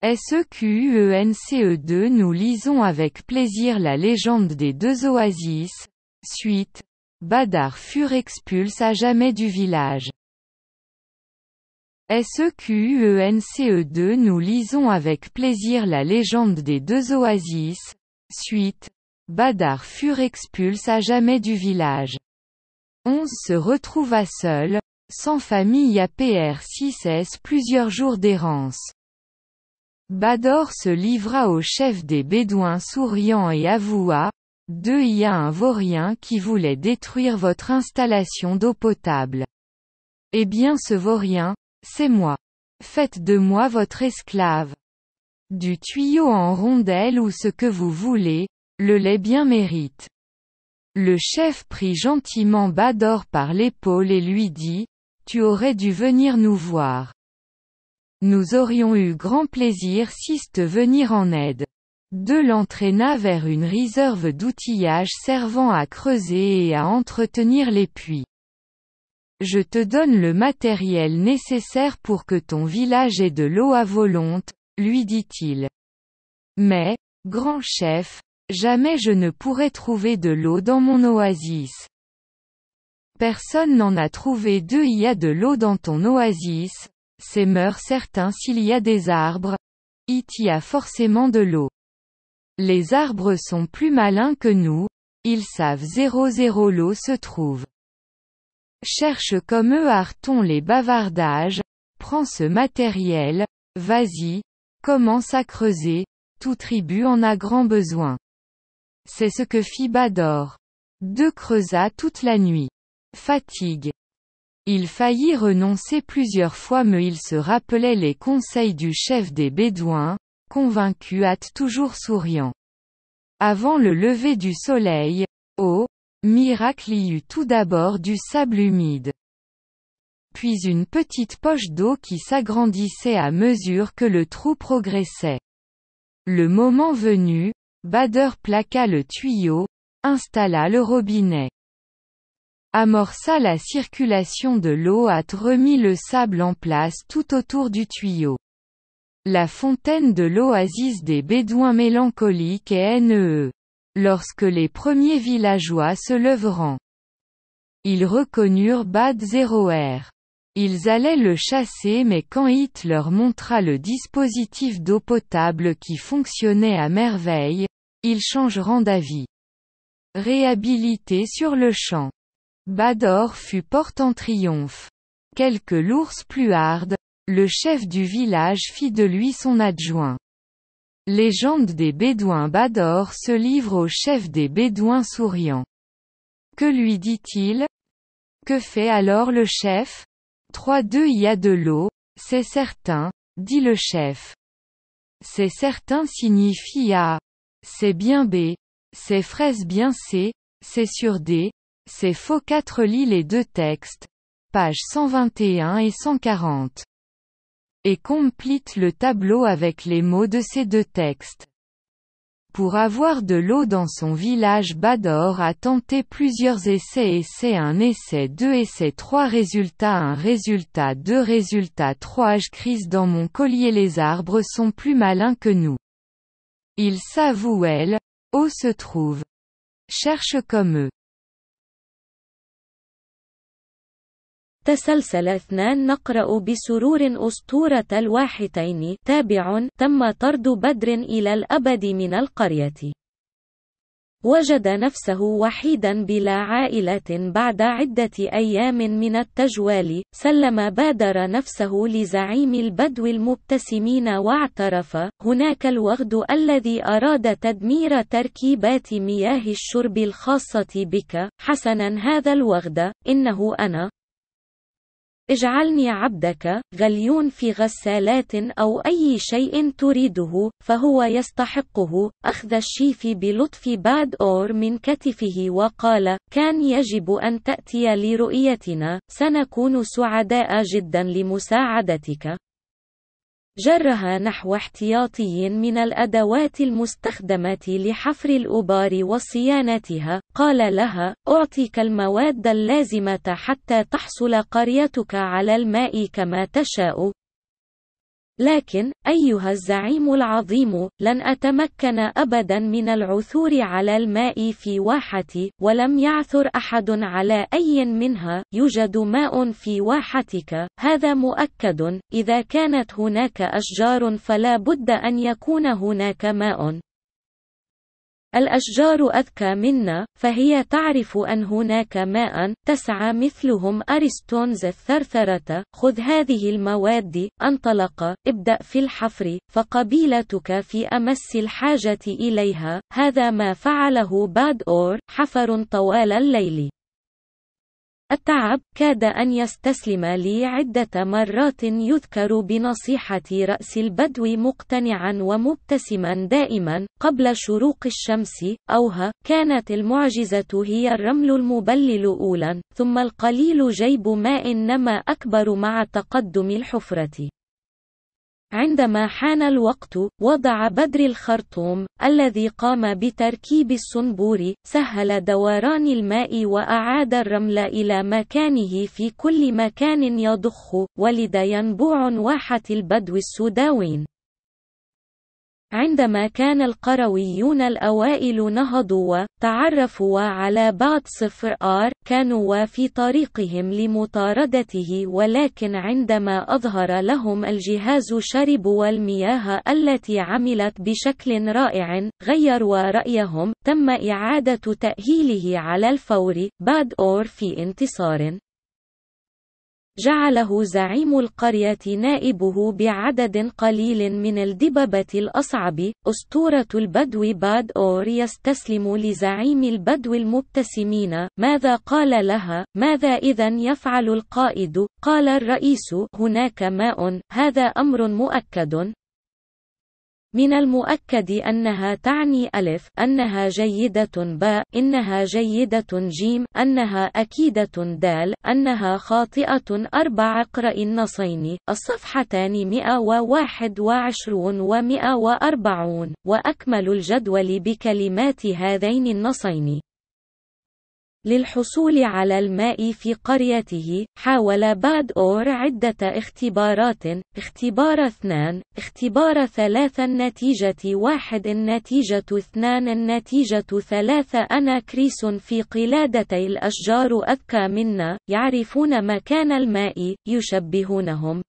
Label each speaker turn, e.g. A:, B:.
A: SEQUENCE2 Nous lisons avec plaisir la légende des deux oasis. Suite. Badar furent expulses à jamais du village. SEQUENCE2 Nous lisons avec plaisir la légende des deux oasis. Suite. Badar furent expulses à jamais du village. 11 se retrouva seul, sans famille à PR6S plusieurs jours d'errance. Bador se livra au chef des Bédouins souriant et avoua, « Il y a un vaurien qui voulait détruire votre installation d'eau potable. Eh bien ce vaurien, c'est moi. Faites de moi votre esclave. Du tuyau en rondelle ou ce que vous voulez, le lait bien mérite. » Le chef prit gentiment Bador par l'épaule et lui dit, « Tu aurais dû venir nous voir. Nous aurions eu grand plaisir si te venir en aide. » L'entraîna vers une réserve d'outillage servant à creuser et à entretenir les puits. « Je te donne le matériel nécessaire pour que ton village ait de l'eau à volonté, » lui dit-il. « Mais, grand chef, jamais je ne pourrai trouver de l'eau dans mon oasis. » Personne n'en a trouvé. Il y a de l'eau dans ton oasis, c'est certain s'il y a des arbres, il y a forcément de l'eau. Les arbres sont plus malins que nous, ils savent 00 l'eau se trouve. Cherche comme eux Arton les bavardages, prends ce matériel, vas-y, commence à creuser, tout tribu en a grand besoin. C'est ce que fit Bador. Creusa toute la nuit. Fatigue. Il faillit renoncer plusieurs fois mais il se rappelait les conseils du chef des Bédouins, convaincu toujours souriant. Avant le lever du soleil, oh, miracle, il y eut tout d'abord du sable humide. Puis une petite poche d'eau qui s'agrandissait à mesure que le trou progressait. Le moment venu, Bador plaqua le tuyau, installa le robinet. Amorça la circulation de l'eau remit le sable en place tout autour du tuyau. La fontaine de l'oasis des Bédouins mélancoliques et NEE. Lorsque les premiers villageois se leveront, ils reconnurent Bad 0R. Ils allaient le chasser mais quand It leur montra le dispositif d'eau potable qui fonctionnait à merveille, ils changeront d'avis. Réhabilité sur le champ. Bador fut porte en triomphe. Quelques l'ours plus hardes, le chef du village fit de lui son adjoint. Légende des Bédouins. Bador se livre au chef des Bédouins souriant. Que lui dit-il? Que fait alors le chef? Il y a de l'eau, c'est certain, dit le chef. C'est certain signifie A. C'est bien B. C'est fraise bien C. C'est sur D. C'est faux. 4 lis les deux textes. Pages 121 et 140. Et complète le tableau avec les mots de ces deux textes. Pour avoir de l'eau dans son village, Bador a tenté plusieurs essais. Essai 1, essai 2, essai 3, résultat 1, résultat 2, résultat 3. Je crise dans mon collier, les arbres sont plus malins que nous. Ils savent où eau se trouve. Cherche comme eux.
B: تسلسل 2 نقرأ بسرور أسطورة الواحتين. تابع. تم طرد بدر إلى الأبد من القرية. وجد نفسه وحيدا بلا عائلة بعد عدة أيام من التجوال. سلم بادر نفسه لزعيم البدو المبتسمين واعترف. هناك الوغد الذي أراد تدمير تركيبات مياه الشرب الخاصة بك. حسنا، هذا الوغد، إنه أنا. اجعلني عبدك، غليون في غسالات أو أي شيء تريده، فهو يستحقه. أخذ الشيف بلطف بادور من كتفه وقال: كان يجب أن تأتي لرؤيتنا، سنكون سعداء جدا لمساعدتك. جرها نحو احتياطي من الأدوات المستخدمة لحفر الأبار وصيانتها. قال لها: أعطيك المواد اللازمة حتى تحصل قريتك على الماء كما تشاء. لكن، أيها الزعيم العظيم، لن أتمكن أبدا من العثور على الماء في واحتي، ولم يعثر أحد على أي منها. يوجد ماء في واحتك، هذا مؤكد. إذا كانت هناك أشجار فلا بد أن يكون هناك ماء. الأشجار أذكى منا، فهي تعرف أن هناك ماء. تسعى مثلهم أرسطونز الثرثرة. خذ هذه المواد، انطلق، ابدأ في الحفر، فقبيلتك في أمس الحاجة إليها. هذا ما فعله باد أور، حفر طوال الليل. التعب كاد أن يستسلم لي عدة مرات. يذكر بنصيحة رأس البدو مقتنعا ومبتسما دائما قبل شروق الشمس. أوها، كانت المعجزة هي الرمل المبلل أولا، ثم القليل جيب ماء نما أكبر مع تقدم الحفرة. عندما حان الوقت، وضع بدر الخرطوم الذي قام بتركيب الصنبور، سهل دوران الماء وأعاد الرمل إلى مكانه في كل مكان يضخ. ولد ينبوع واحة البدو السوداوين. عندما كان القرويون الأوائل نهضوا وتعرفوا على باد صفر آر، كانوا في طريقهم لمطاردته، ولكن عندما أظهر لهم الجهاز شربوا المياه التي عملت بشكل رائع. غيروا رأيهم. تم إعادة تأهيله على الفور. باد أور في انتصار. جعله زعيم القرية نائبه بعدد قليل من الدببة الأصعب. أسطورة البدو باد أور يستسلم لزعيم البدو المبتسمين. ماذا قال لها؟ ماذا إذن يفعل القائد؟ قال الرئيس: هناك ماء، هذا أمر مؤكد. من المؤكد أنها تعني ألف، أنها جيدة باء، إنها جيدة جيم، أنها أكيدة دال، أنها خاطئة 4. اقرأ النصين، الصفحتان 121 و 140، وأكمل الجدول بكلمات هذين النصين. للحصول على الماء في قريته، حاول باد أور عدة اختبارات. اختبار 2، اختبار 3، النتيجة 1، النتيجة 2، النتيجة 3. أنا كريس في قلادتي الأشجار أذكى منا، يعرفون مكان الماء، يشبهونهم